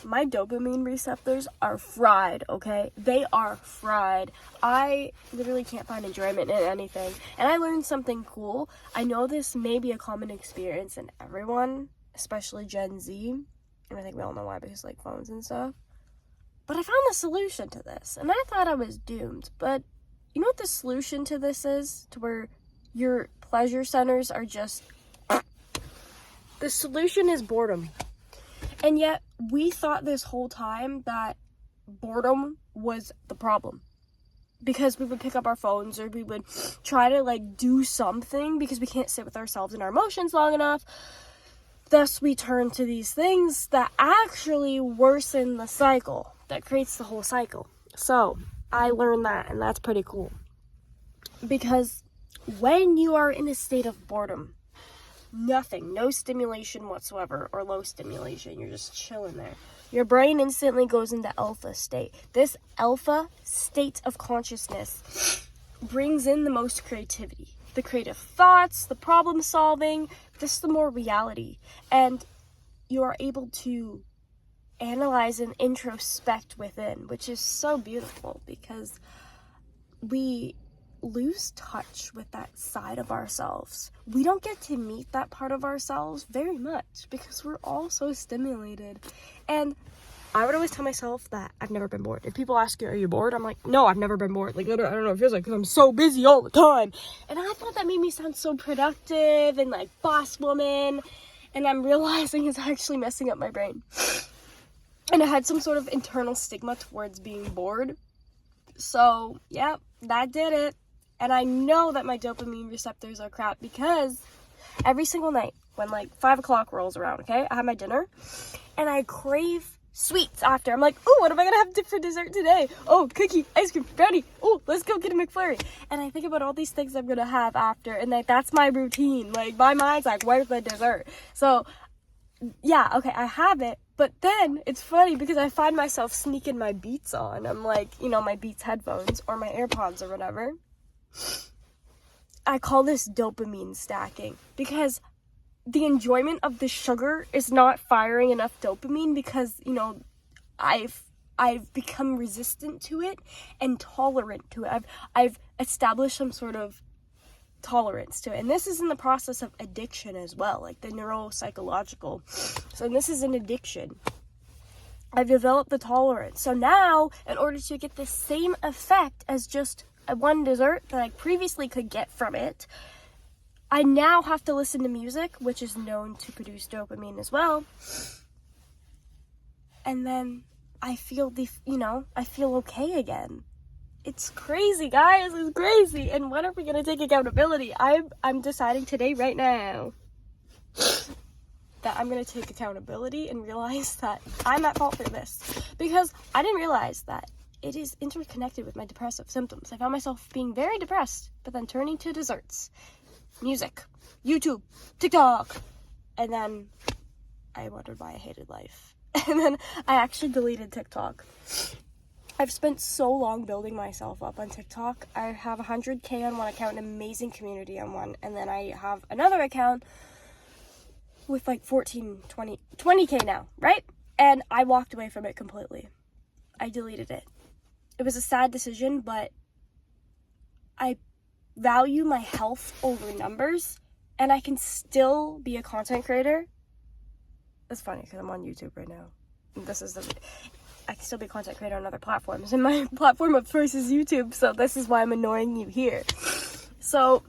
my dopamine receptors are fried, okay? They are fried. I literally can't find enjoyment in anything. And I learned something cool. I know this may be a common experience in everyone, especially Gen Z. And I think we all know why, because like phones and stuff. But I found the solution to this, and I thought I was doomed. But you know what the solution to this is? To where your pleasure centers are just... The solution is boredom. And yet, we thought this whole time that boredom was the problem. Because we would pick up our phones, or we would try to, like, do something because we can't sit with ourselves and our emotions long enough. Thus, we turn to these things that actually worsen the cycle, that creates the whole cycle. So, I learned that, and that's pretty cool. Because when you are in a state of boredom, nothing, no stimulation whatsoever, or low stimulation, you're just chilling there, your brain instantly goes into alpha state. This alpha state of consciousness brings in the most creativity, the creative thoughts, the problem solving, just the more reality. And you are able to analyze and introspect within, which is so beautiful, because we lose touch with that side of ourselves. We don't get to meet that part of ourselves very much because we're all so stimulated. And I would always tell myself that I've never been bored. If people ask you, are you bored? I'm like, no, I've never been bored. Like, I don't know, it feels like, because I'm so busy all the time. And I thought that made me sound so productive and like boss woman. And I'm realizing it's actually messing up my brain. And I had some sort of internal stigma towards being bored. So, yeah, that did it. And I know that my dopamine receptors are crap, because every single night when like 5 o'clock rolls around, okay, I have my dinner and I crave sweets after. I'm like, oh, what am I gonna have for dessert today? Oh, cookie, ice cream, brownie. Oh, let's go get a McFlurry. And I think about all these things I'm gonna have after, and like that's my routine. Like my mind's like, where's the dessert? So yeah, okay, I have it. But then it's funny because I find myself sneaking my Beats on. I'm like, you know, my Beats headphones or my AirPods or whatever. I call this dopamine stacking, because the enjoyment of the sugar is not firing enough dopamine, because, you know, I've become resistant to it and tolerant to it. I've established some sort of tolerance to it. And this is in the process of addiction as well, like the neuropsychological. So this is an addiction. I've developed the tolerance. So now, in order to get the same effect as just one dessert that I previously could get from it, I now have to listen to music, which is known to produce dopamine as well. And then I feel I feel okay again. It's crazy, guys. It's crazy. And when are we gonna take accountability? I'm deciding today, right now, that I'm gonna take accountability and realize that I'm at fault for this, because I didn't realize that it is interconnected with my depressive symptoms. I found myself being very depressed, but then turning to desserts, music, YouTube, TikTok, and then I wondered why I hated life. And then I actually deleted TikTok. I've spent so long building myself up on TikTok. I have 100K on one account, an amazing community on one, and then I have another account with like 20K now, right? And I walked away from it completely. I deleted it. It was a sad decision, but I value my health over numbers, and I can still be a content creator. It's funny because I'm on YouTube right now. I can still be a content creator on other platforms, and my platform of choice is YouTube, so this is why I'm annoying you here. So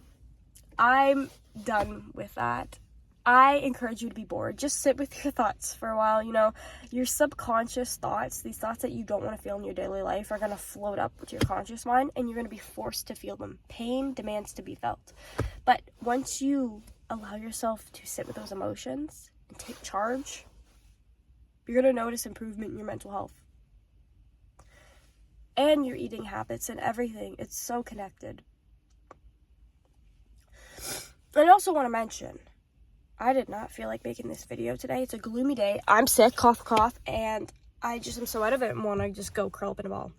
I'm done with that. I encourage you to be bored. Just sit with your thoughts for a while. You know, your subconscious thoughts, these thoughts that you don't want to feel in your daily life, are going to float up with your conscious mind, and you're going to be forced to feel them. Pain demands to be felt. But once you allow yourself to sit with those emotions and take charge, you're going to notice improvement in your mental health and your eating habits and everything. It's so connected. I also want to mention, I did not feel like making this video today. It's a gloomy day. I'm sick, cough, cough, and I just am so out of it and want to just go curl up in a ball.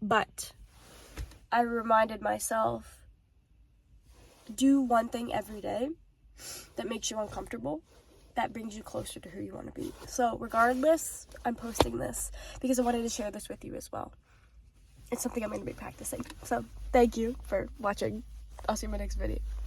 But I reminded myself, do one thing every day that makes you uncomfortable, that brings you closer to who you want to be. So regardless, I'm posting this because I wanted to share this with you as well. It's something I'm going to be practicing. So thank you for watching. I'll see you in my next video.